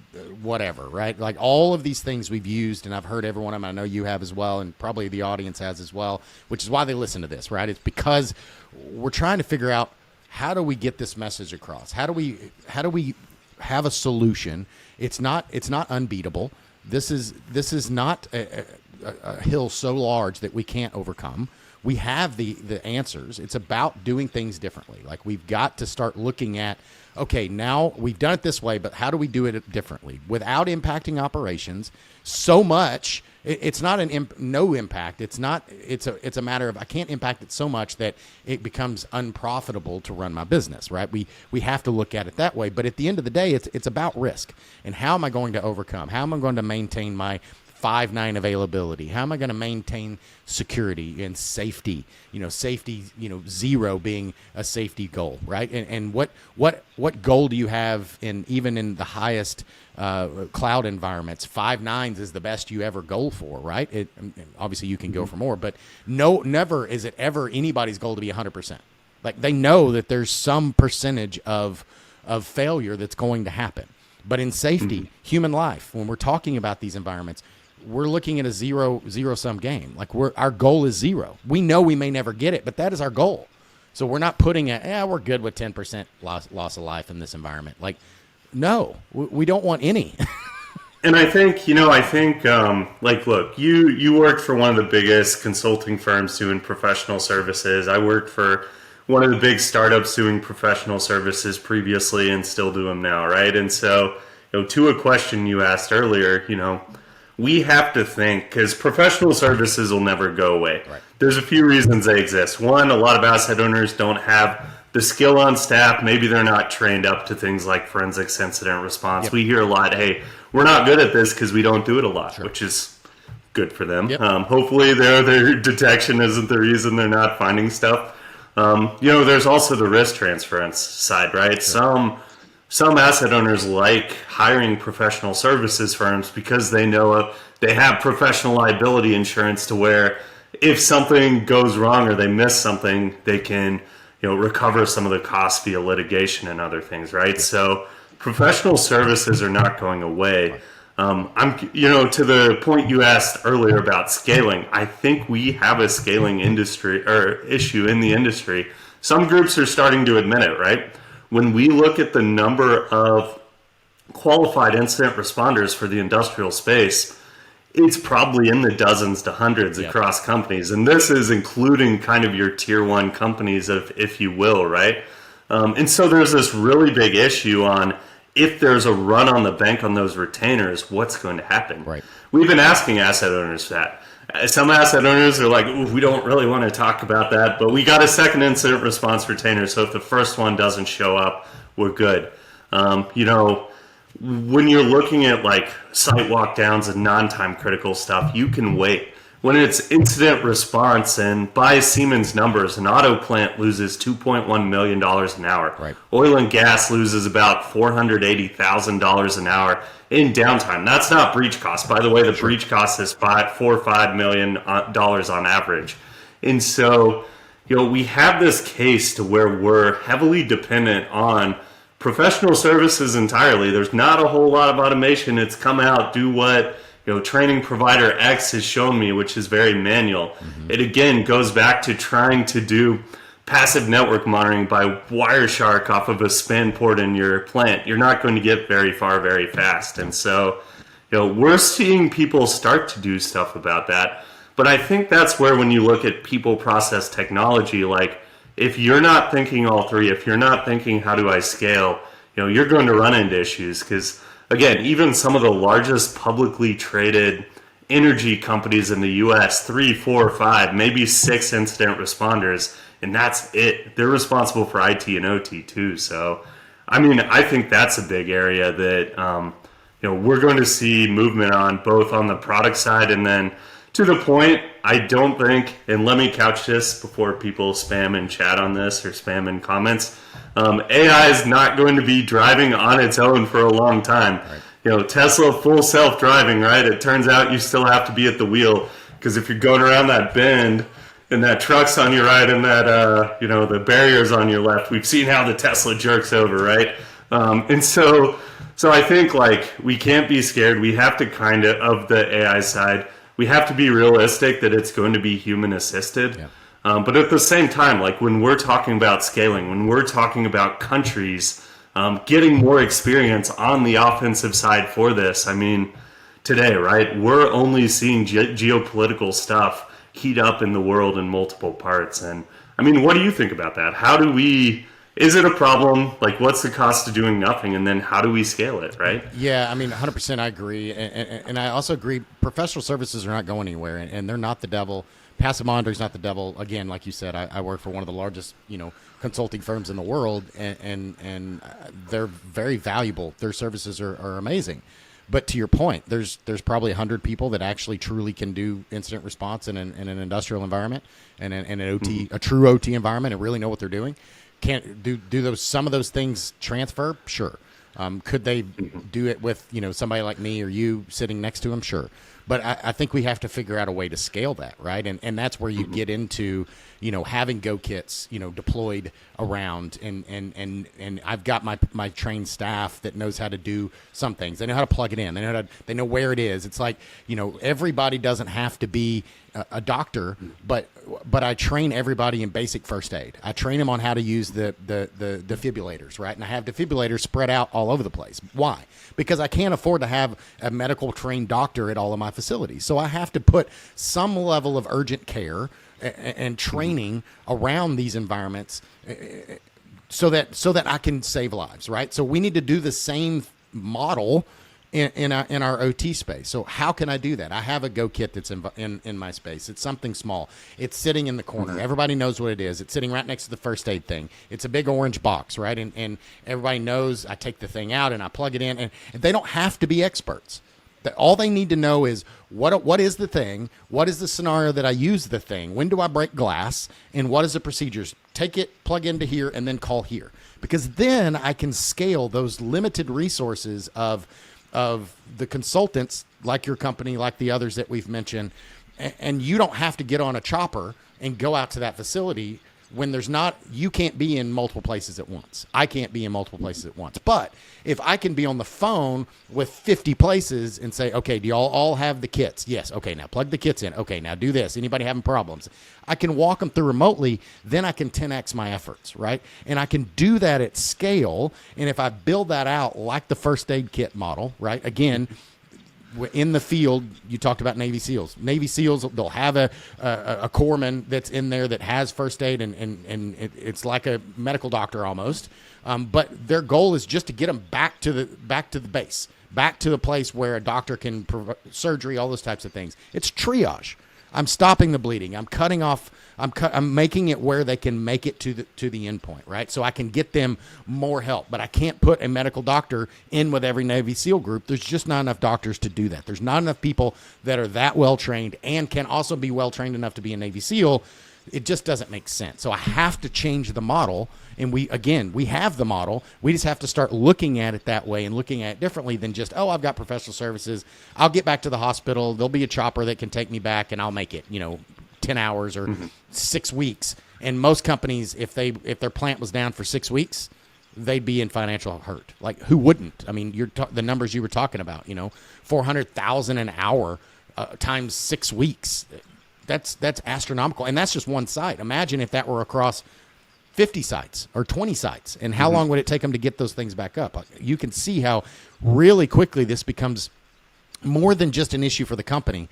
whatever, right? Like all of these things we've used, and I've heard every one of them. I know you have as well, and probably the audience has as well, which is why they listen to this, right? It's because we're trying to figure out, how do we get this message across? How do we have a solution? It's not unbeatable. This is not a hill so large that we can't overcome. We have the answers. It's about doing things differently. Like we've got to start looking at, okay, now we've done it this way, but how do we do it differently without impacting operations so much? It's not no impact. It's a matter of, I can't impact it so much that it becomes unprofitable to run my business, right? We have to look at it that way. But at the end of the day, it's about risk. And how am I going to overcome? How am I going to maintain my 5.9 availability? How am I going to maintain security and safety? Safety, 0 being a safety goal, right? And what goal do you have even in the highest cloud environments? 5.9 is the best you ever goal for, right? Obviously you can go for more, but never is it ever anybody's goal to be 100%. Like, they know that there's some percentage of failure that's going to happen. But in safety, human life, when we're talking about these environments, we're looking at a zero-sum game. Like, our goal is 0. We know we may never get it, but that is our goal. So we're not putting we're good with 10% loss of life in this environment. Like, no, we don't want any. And I think, look, you worked for one of the biggest consulting firms doing professional services. I worked for one of the big startups doing professional services previously and still do them now, right? And so, to a question you asked earlier, we have to think, because professional services will never go away. Right. There's a few reasons they exist. One, a lot of asset owners don't have the skill on staff. Maybe they're not trained up to things like forensics incident response. Yep. We hear a lot, hey, we're not good at this because we don't do it a lot, Sure. which is good for them. Yep. Hopefully their detection isn't the reason they're not finding stuff. There's also the risk transference side, right? Sure. Some asset owners like hiring professional services firms because they know they have professional liability insurance to where if something goes wrong or they miss something, they can, recover some of the costs via litigation and other things, right? Yeah. So professional services are not going away. To the point you asked earlier about scaling, I think we have a scaling industry or issue in the industry. Some groups are starting to admit it, right? When we look at the number of qualified incident responders for the industrial space, it's probably in the dozens to hundreds across companies. And this is including kind of your tier one companies, if you will, right? And so there's this really big issue on if there's a run on the bank on those retainers, what's going to happen? Right. We've been asking asset owners that. Some asset owners are like, we don't really want to talk about that, but we got a second incident response retainer, so if the first one doesn't show up, we're good. When you're looking at like site walk downs and non-time critical stuff, you can wait. When it's incident response, and by Siemens numbers, an auto plant loses $2.1 million an hour. Right. Oil and gas loses about $480,000 an hour in downtime. That's not breach cost. By the way, the breach cost is $4 or $5 million on average. And so, we have this case to where we're heavily dependent on professional services entirely. There's not a whole lot of automation. It's come out, do what training provider X has shown me, which is very manual. Mm-hmm. It again goes back to trying to do passive network monitoring by Wireshark off of a span port in your plant. You're not going to get very far very fast. And so, we're seeing people start to do stuff about that. But I think that's where, when you look at people, process, technology, like if you're not thinking all three, if you're not thinking how do I scale, you're going to run into issues. Because again, even some of the largest publicly traded energy companies in the US, 3, 4, 5, maybe 6 incident responders, and that's it. They're responsible for IT and OT too. So, I think that's a big area that, we're going to see movement on, both on the product side and then to the point, I don't think, and let me couch this before people spam and chat on this or spam in comments, AI is not going to be driving on its own for a long time. Right. Tesla full self-driving, right? It turns out you still have to be at the wheel, because if you're going around that bend and that truck's on your right and that, the barrier's on your left, we've seen how the Tesla jerks over, right? And so I think, we can't be scared. We have to of the AI side, we have to be realistic that it's going to be human assisted. Yeah. But at the same time, when we're talking about scaling, when we're talking about countries getting more experience on the offensive side for this, today, right, we're only seeing geopolitical stuff heat up in the world in multiple parts. And what do you think about that? Is it a problem? What's the cost of doing nothing? And then how do we scale it, right? Yeah, 100% I agree. And I also agree, professional services are not going anywhere, and they're not the devil. Passive monitoring is not the devil. Again, like you said, I work for one of the largest, consulting firms in the world, and they're very valuable. Their services are amazing. But to your point, there's probably 100 people that actually truly can do incident response in an industrial environment and an OT, a true OT environment, and really know what they're doing. Can't do some of those things transfer? Sure. Could they do it with, somebody like me or you sitting next to them? Sure. But I think we have to figure out a way to scale that, right? And that's where you get into, having go kits, deployed around, and I've got my trained staff that knows how to do some things. They know how to plug it in. They know where it is. It's like, everybody doesn't have to be a doctor, but I train everybody in basic first aid. I train them on how to use the defibrillators, right? And I have defibrillators spread out all over the place. Why? Because I can't afford to have a medical trained doctor at all of my facilities. So I have to put some level of urgent care and training around these environments so that I can save lives, right? So we need to do the same model in our OT space. So how can I do that? I have a go kit that's in my space. It's something small. It's sitting in the corner. Everybody knows what it is. It's sitting right next to the first aid thing. It's a big orange box, right? And everybody knows I take the thing out and I plug it in, and they don't have to be experts. All they need to know is what is the thing, what is the scenario that I use the thing, when do I break glass, and what is the procedures. Take it, plug into here, and then call here. Because then I can scale those limited resources of the consultants like your company, like the others that we've mentioned, and you don't have to get on a chopper and go out to that facility when you can't be in multiple places at once. I can't be in multiple places at once. But if I can be on the phone with 50 places and say, okay, do y'all all have the kits? Yes. Okay, now plug the kits in. Okay, now do this. Anybody having problems? I can walk them through remotely. Then I can 10x my efforts, right? And I can do that at scale. And if I build that out like the first aid kit model, right? Again, in the field, you talked about Navy SEALs. Navy SEALs, they'll have a corpsman that's in there that has first aid, and it's like a medical doctor almost. But their goal is just to get them back to the base, back to the place where a doctor can provide surgery, all those types of things. It's triage. I'm stopping the bleeding. I'm cutting off. I'm making it where they can make it to the end point, right? So I can get them more help. But I can't put a medical doctor in with every Navy SEAL group. There's just not enough doctors to do that. There's not enough people that are that well trained and can also be well trained enough to be a Navy SEAL. It just doesn't make sense. So I have to change the model. And we have the model. We just have to start looking at it that way and looking at it differently than just, I've got professional services. I'll get back to the hospital. There'll be a chopper that can take me back, and I'll make it, 10 hours or 6 weeks. And most companies, if their plant was down for 6 weeks, they'd be in financial hurt. Like, who wouldn't? I mean, the numbers you were talking about, $400,000 an hour times 6 weeks. That's astronomical. And that's just one site. Imagine if that were across 50 sites or 20 sites, and how long would it take them to get those things back up? You can see how really quickly this becomes more than just an issue for the company,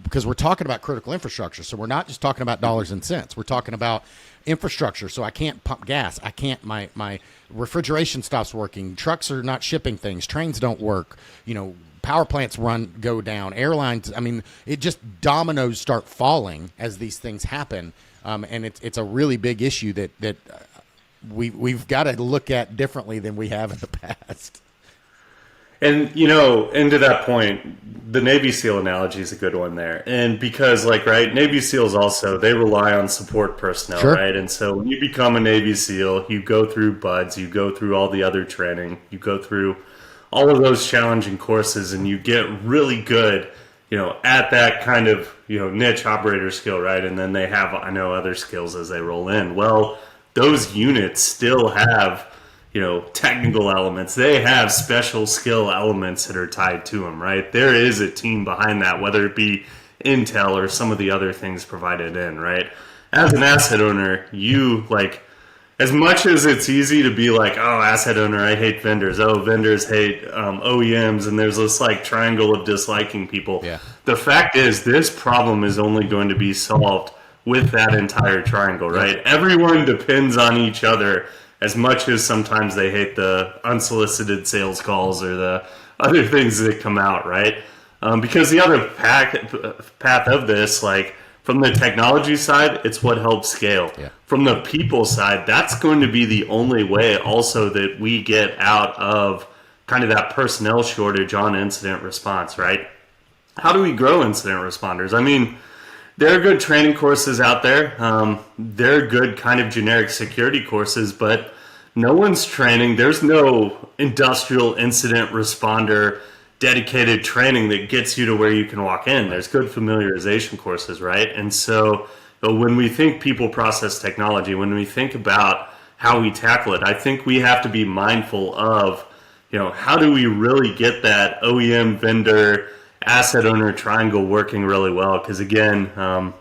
because we're talking about critical infrastructure. So we're not just talking about dollars and cents. We're talking about infrastructure. So I can't pump gas. I can't, my refrigeration stops working. Trucks are not shipping things. Trains don't work. Power plants go down. Airlines, it just dominoes start falling as these things happen. And it's a really big issue that we've got to look at differently than we have in the past. And, and to that point, the Navy SEAL analogy is a good one there. And because, Navy SEALs also, they rely on support personnel, sure. Right? And so when you become a Navy SEAL, you go through BUDS, you go through all the other training, you go through all of those challenging courses, and you get really good, at that kind of, niche operator skill, right? And then they have, other skills as they roll in. Well, those units still have, technical elements. They have special skill elements that are tied to them, right? There is a team behind that, whether it be Intel or some of the other things provided in, right? As an asset owner, you, as much as it's easy to be like, asset owner, I hate vendors. Vendors hate OEMs. And there's this triangle of disliking people. Yeah. The fact is, this problem is only going to be solved with that entire triangle, right? Yeah. Everyone depends on each other as much as sometimes they hate the unsolicited sales calls or the other things that come out, right? Because the other path of this, from the technology side, it's what helps scale. Yeah. From the people side, that's going to be the only way also that we get out of kind of that personnel shortage on incident response, right? How do we grow incident responders? I mean, there are good training courses out there. There are good kind of generic security courses, but no one's training. There's no industrial incident responder dedicated training that gets you to where you can walk in. There's good familiarization courses, right? And so when we think people, process, technology, when we think about how we tackle it, I think we have to be mindful of, how do we really get that OEM, vendor, asset owner triangle working really well? Because again, we're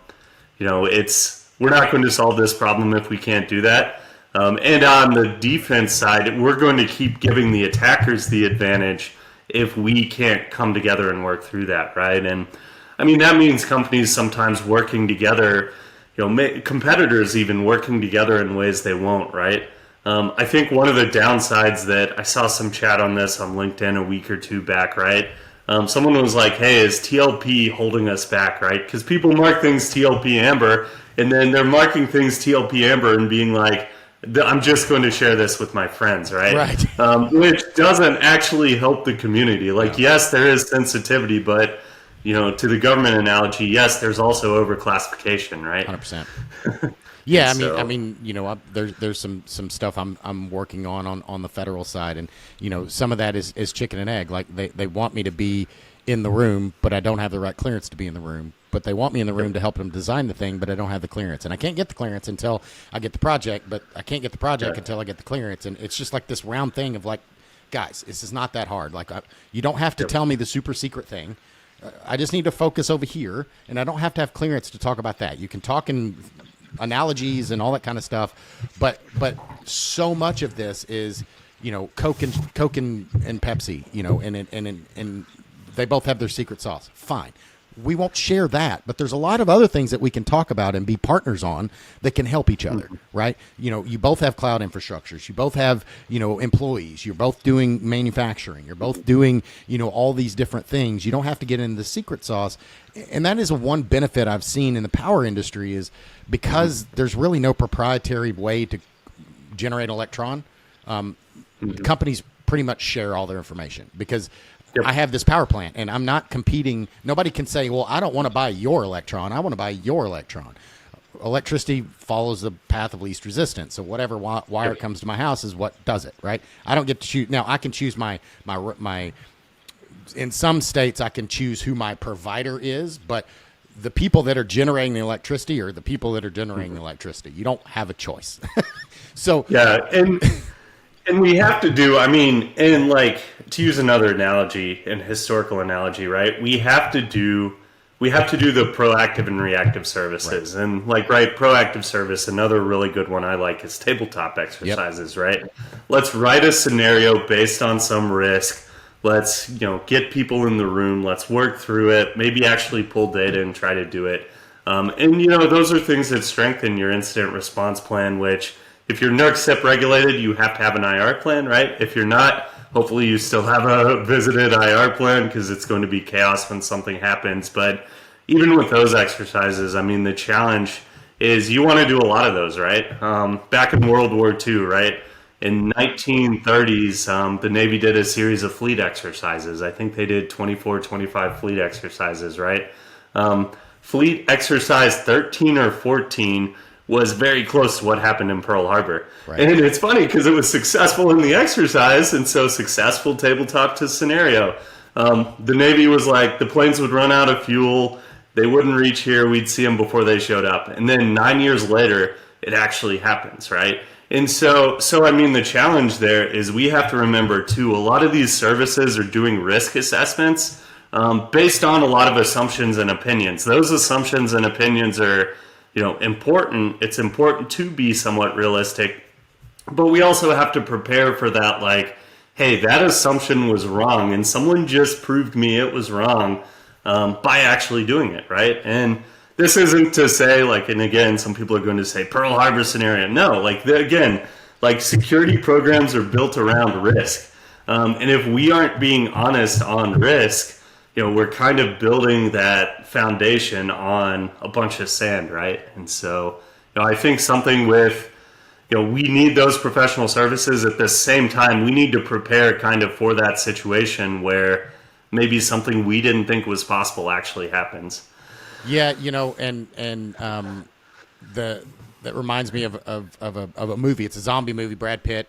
not going to solve this problem if we can't do that. And on the defense side, we're going to keep giving the attackers the advantage if we can't come together and work through that, right? And I mean, that means companies sometimes working together, competitors even working together in ways they won't, right? I think one of the downsides that I saw some chat on this on LinkedIn a week or two back, right? Someone was like, hey, is TLP holding us back, right? Because people mark things TLP Amber, and then they're marking things TLP Amber and being like, I'm just going to share this with my friends, right? Right. Which doesn't actually help the community. Like, yes, there is sensitivity, but, to the government analogy, yes, there's also overclassification, right? 100%. Yeah, I mean, there's some stuff I'm working on the federal side, and some of that is chicken and egg. Like they want me to be in the room, but I don't have the right clearance to be in the room. But they want me in the room to help them design the thing, but I don't have the clearance, and I can't get the clearance until I get the project. But I can't get the project until I get the clearance, and it's just like this round thing of like, guys, this is not that hard. Like you don't have to tell me the super secret thing. I just need to focus over here, and I don't have to have clearance to talk about that. You can talk in analogies and all that kind of stuff, but so much of this is Coke and Pepsi, and they both have their secret sauce. Fine, we won't share that, but there's a lot of other things that we can talk about and be partners on that can help each other, right? You both have cloud infrastructures, you both have employees, you're both doing manufacturing, you're both doing all these different things. You don't have to get into the secret sauce, and that is one benefit I've seen in the power industry is because there's really no proprietary way to generate an electron. Companies pretty much share all their information because I have this power plant and I'm not competing. Nobody can say, well, I don't want to buy your electron. I want to buy your electron. Electricity follows the path of least resistance. So whatever wire comes to my house is what does it, right? I don't get to choose. Now I can choose my in some states I can choose who my provider is, but the people that are generating the electricity are the people that are generating the electricity. You don't have a choice. So yeah, and we have to do, I mean, and like to use another analogy, an historical analogy, right? We have to do the proactive and reactive services. Right. And like, right, proactive service, another really good one I like is tabletop exercises, right? Let's write a scenario based on some risk. Let's, get people in the room. Let's work through it, maybe actually pull data and try to do it. And, those are things that strengthen your incident response plan, which if you're NERC-CIP regulated, you have to have an IR plan, right? If you're not, hopefully you still have a visited IR plan because it's going to be chaos when something happens. But even with those exercises, I mean, the challenge is you want to do a lot of those, right? Back in World War II, right? In 1930s, the Navy did a series of fleet exercises. I think they did 24, 25 fleet exercises, right? Fleet exercise 13 or 14 was very close to what happened in Pearl Harbor. Right. And it's funny because it was successful in the exercise, and so successful tabletop to scenario. The Navy was like, the planes would run out of fuel, they wouldn't reach here, we'd see them before they showed up. And then 9 years later, it actually happens, right? And so I mean, the challenge there is we have to remember, too, a lot of these services are doing risk assessments based on a lot of assumptions and opinions. Those assumptions and opinions are important. It's important to be somewhat realistic, but we also have to prepare for that. Like, hey, that assumption was wrong, and someone just proved me it was wrong by actually doing it, right? And this isn't to say, like, and again, some people are going to say Pearl Harbor scenario. No, like security programs are built around risk, and if we aren't being honest on risk, we're kind of building that foundation on a bunch of sand, right? And so, I think something with, we need those professional services. At the same time, we need to prepare kind of for that situation where maybe something we didn't think was possible actually happens. Yeah, that reminds me of a movie. It's a zombie movie. Brad Pitt,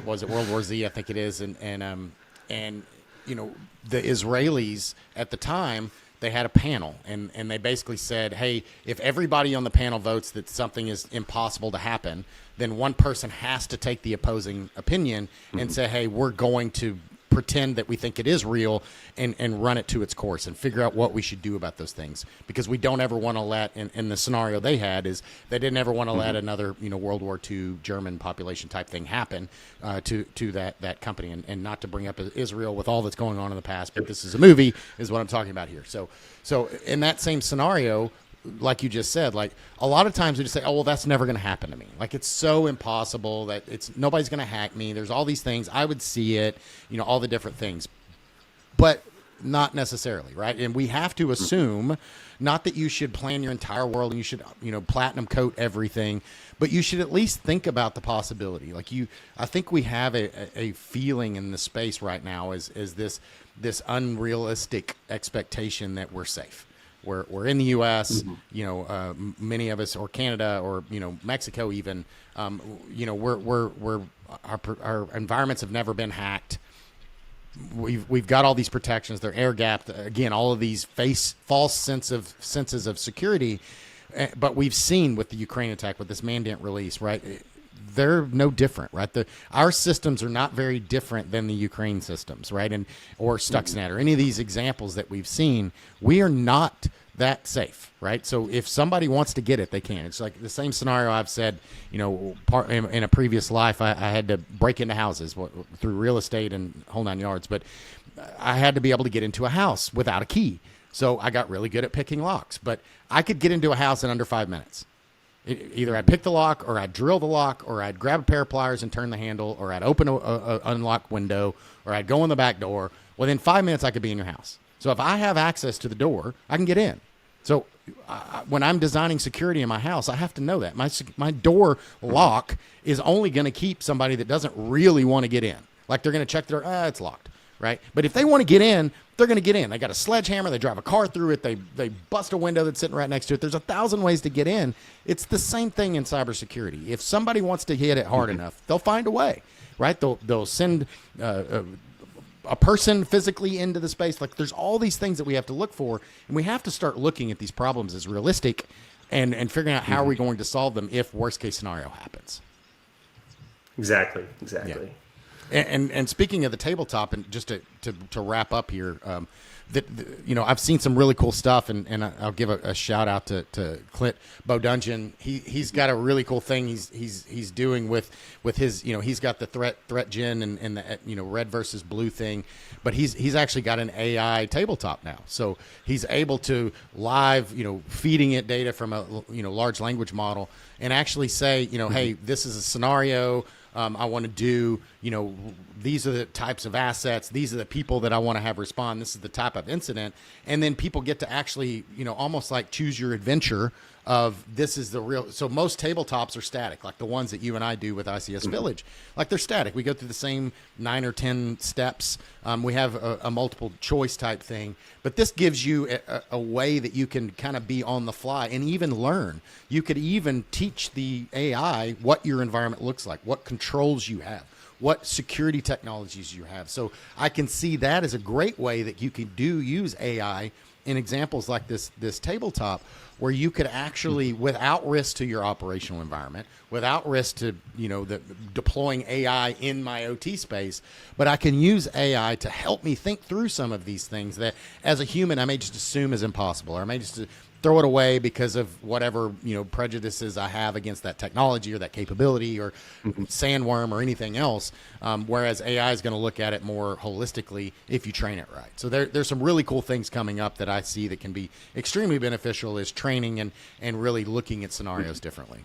was it World War Z? I think it is. And the Israelis at the time, they had a panel, and they basically said, hey, if everybody on the panel votes that something is impossible to happen, then one person has to take the opposing opinion and say, hey, we're going to pretend that we think it is real and run it to its course and figure out what we should do about those things, because we don't ever want to let, in the scenario they had, is they didn't ever want to let another World War II German population type thing happen to that company, and not to bring up Israel with all that's going on in the past, but this is a movie is what I'm talking about here. So in that same scenario, like you just said, like a lot of times we just say, oh, well, that's never going to happen to me. Like it's so impossible that nobody's going to hack me. There's all these things. I would see it, all the different things, but not necessarily, right? And we have to assume not that you should plan your entire world and you should, platinum coat everything, but you should at least think about the possibility. Like I think we have a feeling in the space right now is this unrealistic expectation that we're safe. We're in the U.S., many of us, or Canada, or Mexico even. Our environments have never been hacked. We've got all these protections. They're air gapped. Again, all of these false senses of security. But we've seen with the Ukraine attack, with this Mandiant release, right? They're no different, right? Our systems are not very different than the Ukraine systems, right? Or Stuxnet or any of these examples that we've seen. We are not that safe, right? So if somebody wants to get it, they can. It's like the same scenario I've said, in a previous life, I had to break into houses through real estate and whole nine yards, but I had to be able to get into a house without a key. So I got really good at picking locks, but I could get into a house in under 5 minutes. Either I'd pick the lock, or I'd drill the lock, or I'd grab a pair of pliers and turn the handle, or I'd open a unlocked window, or I'd go in the back door. Within 5 minutes, I could be in your house. So if I have access to the door, I can get in. So when I'm designing security in my house, I have to know that. My door lock is only going to keep somebody that doesn't really want to get in. Like they're going to check the door, it's locked, right? But if they want to get in, they're going to get in. They got a sledgehammer. They drive a car through it. They bust a window that's sitting right next to it. There's 1,000 ways to get in. It's the same thing in cybersecurity. If somebody wants to hit it hard enough, they'll find a way, right? They'll send a person physically into the space. Like there's all these things that we have to look for, and we have to start looking at these problems as realistic and figuring out how are we going to solve them if worst case scenario happens. Exactly. Yeah. And speaking of the tabletop, and just to wrap up here, I've seen some really cool stuff, and I'll give a shout out to Clint Bodungeon. He's got a really cool thing he's doing with his, he's got the threat gen and the red versus blue thing, but he's actually got an AI tabletop now, so he's able to live feeding it data from a large language model and actually say hey, this is a scenario. I want to do, these are the types of assets. These are the people that I want to have respond. This is the type of incident. And then people get to actually, almost like choose your adventure of this is the real. So most tabletops are static, like the ones that you and I do with ICS Village. Like they're static. We go through the same 9 or 10 steps. We have a multiple choice type thing. But this gives you a way that you can kind of be on the fly and even learn. You could even teach the AI what your environment looks like, what controls you have, what security technologies you have. So I can see that as a great way that you can use AI in examples like this tabletop, where you could actually, without risk to your operational environment, without risk to deploying AI in my OT space, but I can use AI to help me think through some of these things that, as a human, I may just assume is impossible, or I may just throw it away because of whatever prejudices I have against that technology or that capability or sandworm or anything else. Whereas AI is going to look at it more holistically if you train it right. So there's some really cool things coming up that I see that can be extremely beneficial as training and really looking at scenarios differently.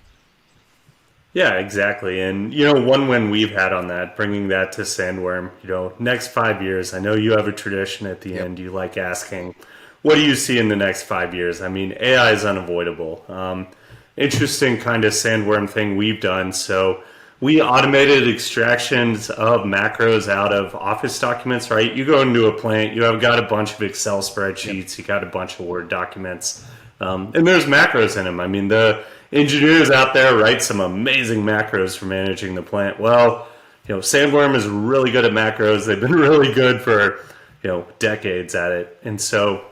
Yeah, exactly. And, one win we've had on that, bringing that to Sandworm, next 5 years, I know you have a tradition at the end. You like asking, what do you see in the next 5 years? I mean, AI is unavoidable. interesting kind of sandworm thing we've done. So we automated extractions of macros out of Office documents, right? You go into a plant, you have got a bunch of Excel spreadsheets, you got a bunch of Word documents, and there's macros in them. I mean, the engineers out there write some amazing macros for managing the plant. Well, Sandworm is really good at macros. They've been really good for, decades at it. And so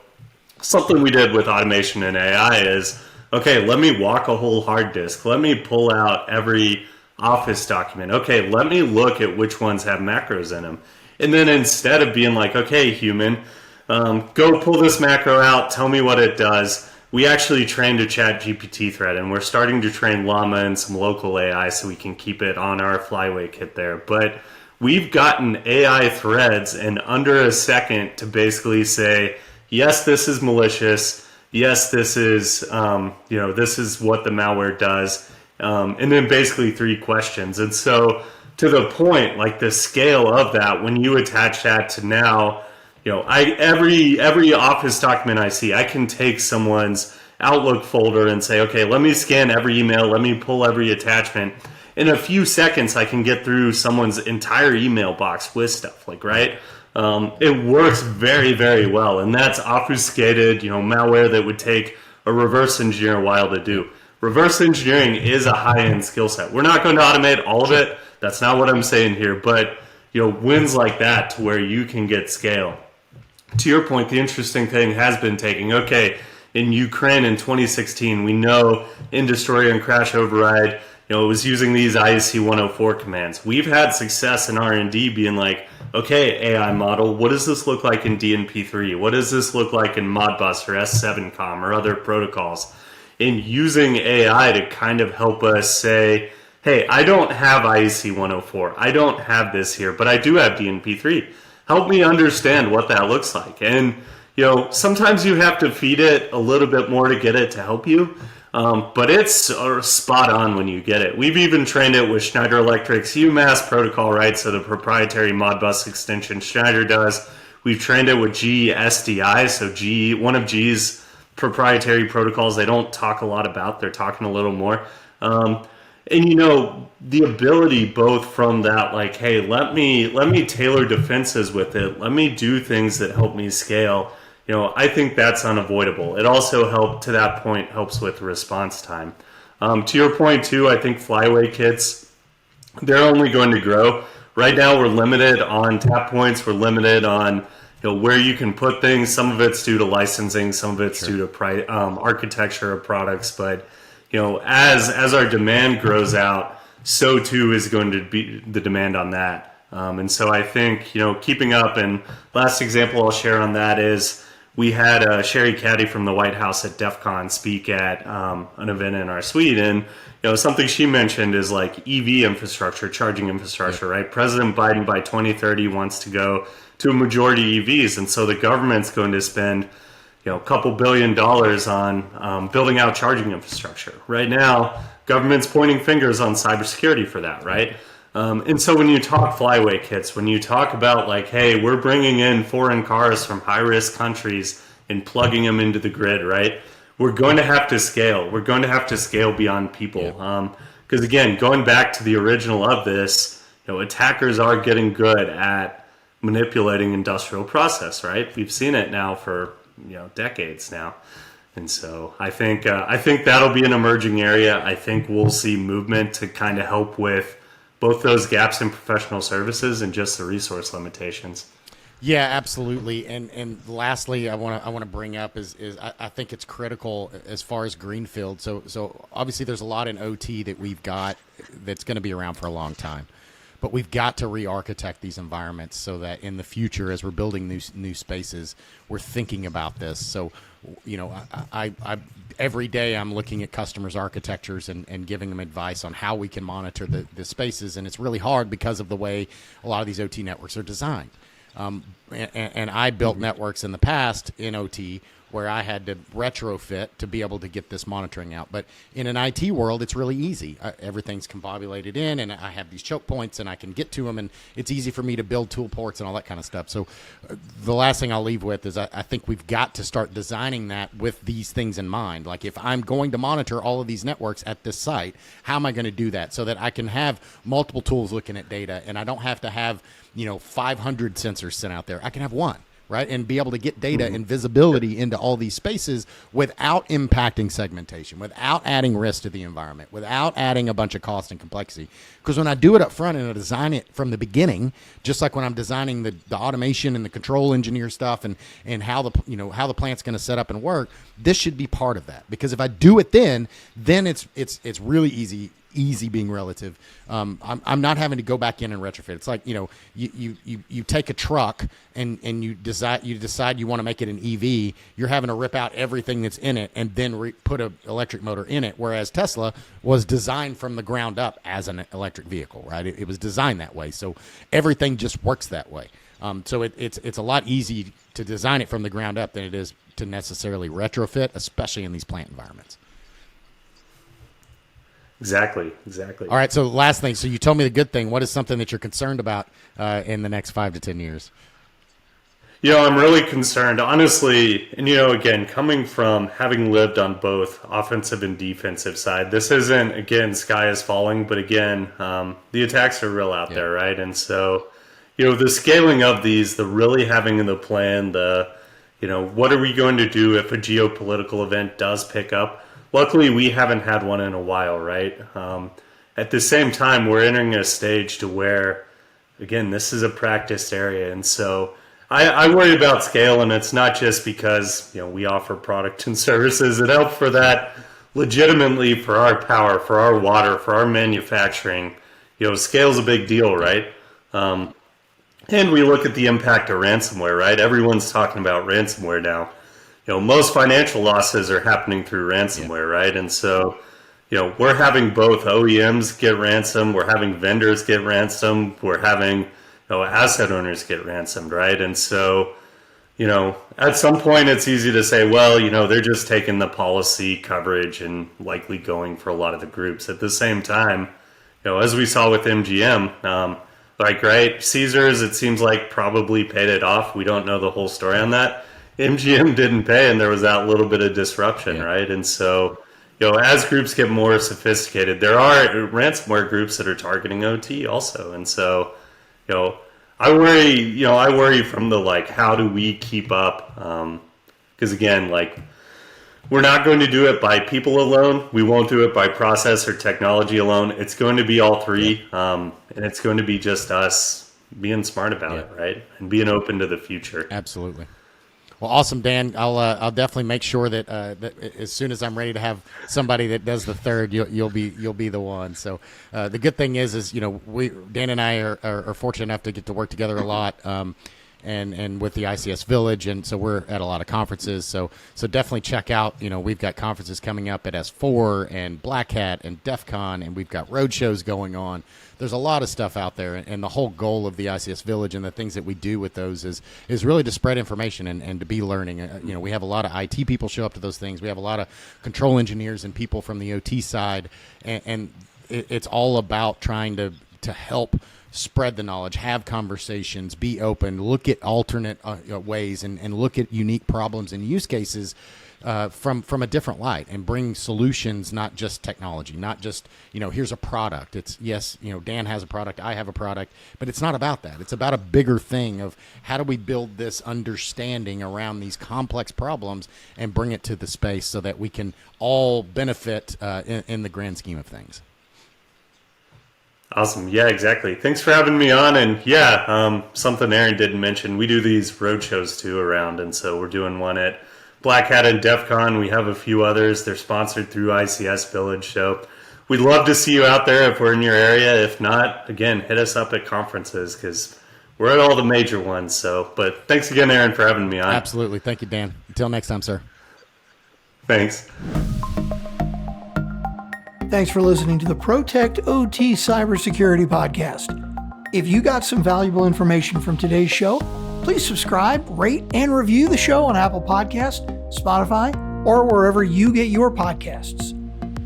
something we did with automation and AI is, okay, let me walk a whole hard disk. Let me pull out every Office document. Okay, let me look at which ones have macros in them. And then instead of being like, okay, human, go pull this macro out, tell me what it does, we actually trained a chat GPT thread, and we're starting to train Llama and some local AI so we can keep it on our flyway kit there. But we've gotten AI threads in under a second to basically say, yes, this is malicious. Yes, this is, this is what the malware does. And then basically 3 questions. And so to the point, like the scale of that, when you attach that to now, every Office document I see, I can take someone's Outlook folder and say, okay, let me scan every email, let me pull every attachment. In a few seconds, I can get through someone's entire email box with stuff, right? It works very, very well. And that's obfuscated, malware that would take a reverse engineer a while to do. Reverse engineering is a high-end skill set. We're not going to automate all of it. That's not what I'm saying here. But, wins like that to where you can get scale. To your point, the interesting thing has been taking, okay, in Ukraine in 2016, we know in Destroy and Crash Override, it was using these IEC 104 commands. We've had success in R&D being like, okay, AI model, what does this look like in DNP3? What does this look like in Modbus or S7Com or other protocols? In using AI to kind of help us say, hey, I don't have IEC 104. I don't have this here, but I do have DNP3. Help me understand what that looks like. And, sometimes you have to feed it a little bit more to get it to help you. But it's spot on when you get it. We've even trained it with Schneider Electric's UMass protocol, right? So the proprietary Modbus extension Schneider does. We've trained it with GE SDI, so GE, one of GE's proprietary protocols they don't talk a lot about. They're talking a little more. And the ability both from that, like, hey, let me tailor defenses with it. Let me do things that help me scale. I think that's unavoidable. It also helps with response time. To your point too, I think flyway kits, they're only going to grow. Right now we're limited on tap points. We're limited on where you can put things. Some of it's due to licensing. Some of it's due to architecture of products. But as our demand grows out, so too is going to be the demand on that. And so I think keeping up. And last example I'll share on that is we had Sherry Caddy from the White House at DEF CON speak at an event in our suite, and something she mentioned is like EV infrastructure, charging infrastructure, right? President Biden by 2030 wants to go to a majority EVs, and so the government's going to spend a couple $2 billion on building out charging infrastructure. Right now, government's pointing fingers on cybersecurity for that, right? And so when you talk flyway kits, when you talk about like, hey, we're bringing in foreign cars from high-risk countries and plugging them into the grid, right? We're going to have to scale. We're going to have to scale beyond people. Because again, going back to the original of this, attackers are getting good at manipulating industrial process, right? We've seen it now for decades now. And so I think that'll be an emerging area. I think we'll see movement to kind of help with both those gaps in professional services and just the resource limitations. Yeah, absolutely. And lastly, I want to bring up is I think it's critical as far as greenfield. So obviously there's a lot in OT that we've got that's going to be around for a long time. But we've got to re-architect these environments so that in the future, as we're building new spaces, we're thinking about this. So, I every day I'm looking at customers' architectures and giving them advice on how we can monitor the spaces. And it's really hard because of the way a lot of these OT networks are designed. And I built networks in the past in OT where I had to retrofit to be able to get this monitoring out. But in an IT world, it's really easy. Everything's confabulated in, and I have these choke points, and I can get to them, and it's easy for me to build tool ports and all that kind of stuff. So the last thing I'll leave with is I think we've got to start designing that with these things in mind. Like, if I'm going to monitor all of these networks at this site, how am I going to do that so that I can have multiple tools looking at data, and I don't have to have 500 sensors sent out there. I can have one, right? And be able to get data and visibility into all these spaces without impacting segmentation, without adding risk to the environment, without adding a bunch of cost and complexity. Because when I do it up front and I design it from the beginning, just like when I'm designing the automation and the control engineer stuff and how the plant's going to set up and work, this should be part of that. Because if I do it then it's really easy being relative. I'm not having to go back in and retrofit. It's like, you take a truck and you decide you want to make it an EV. You're having to rip out everything that's in it and then put an electric motor in it. Whereas Tesla was designed from the ground up as an electric vehicle, right? It was designed that way. So everything just works that way. So it's a lot easier to design it from the ground up than it is to necessarily retrofit, especially in these plant environments. Exactly. All right. So last thing. So you told me the good thing. What is something that you're concerned about in the next 5 to 10 years? I'm really concerned, honestly. And, again, coming from having lived on both offensive and defensive side, this isn't, again, sky is falling, but again, the attacks are real out there, right? And so, the scaling of these, the really having in the plan, what are we going to do if a geopolitical event does pick up? Luckily, we haven't had one in a while, right? At the same time, we're entering a stage to where, again, this is a practiced area. And so I worry about scale, and it's not just because, we offer product and services that help for that. Legitimately, for our power, for our water, for our manufacturing, scale's a big deal, right? And we look at the impact of ransomware, right? Everyone's talking about ransomware now. Most financial losses are happening through ransomware, right? And so, we're having both OEMs get ransomed, we're having vendors get ransomed, we're having, asset owners get ransomed, right? And so, at some point it's easy to say, well, they're just taking the policy coverage and likely going for a lot of the groups. At the same time, as we saw with MGM, right, Caesars, it seems like probably paid it off. We don't know the whole story on that. MGM didn't pay, and there was that little bit of disruption, right? And so, as groups get more sophisticated, there are ransomware groups that are targeting OT also. And so, I worry from the, how do we keep up? Because again, we're not going to do it by people alone. We won't do it by process or technology alone. It's going to be all three, and it's going to be just us being smart about it, right? And being open to the future. Absolutely. Well, awesome, Dan. I'll definitely make sure that as soon as I'm ready to have somebody that does the third, you'll be the one. So the good thing is Dan and I are fortunate enough to get to work together a lot, and with the ICS Village, and so we're at a lot of conferences. So definitely check out. We've got conferences coming up at S4 and Black Hat and DEF CON, and we've got road shows going on. There's a lot of stuff out there, and the whole goal of the ICS Village and the things that we do with those is really to spread information and to be learning. We have a lot of IT people show up to those things. We have a lot of control engineers and people from the OT side, and it's all about trying to help spread the knowledge, have conversations, be open, look at alternate ways, and look at unique problems and use cases from a different light, and bring solutions, not just technology, not just, here's a product. It's, yes, Dan has a product, I have a product, but it's not about that. It's about a bigger thing of how do we build this understanding around these complex problems and bring it to the space so that we can all benefit in the grand scheme of things. Awesome. Yeah, exactly. Thanks for having me on. And something Aaron didn't mention, we do these road shows too around. And so we're doing one at Black Hat and DEF CON. We have a few others. They're sponsored through ICS Village. So we'd love to see you out there if we're in your area. If not, again, hit us up at conferences because we're at all the major ones. But thanks again, Aaron, for having me on. Absolutely. Thank you, Dan. Until next time, sir. Thanks. Thanks for listening to the Protect OT Cybersecurity Podcast. If you got some valuable information from today's show, please subscribe, rate, and review the show on Apple Podcasts Spotify, or wherever you get your podcasts.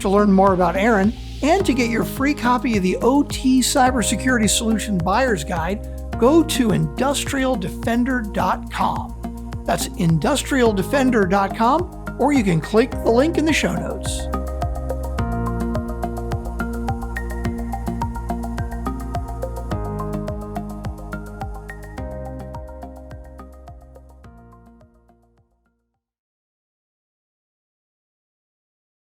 To learn more about Aaron and to get your free copy of the OT Cybersecurity Solution Buyer's Guide, go to industrialdefender.com. That's industrialdefender.com, or you can click the link in the show notes.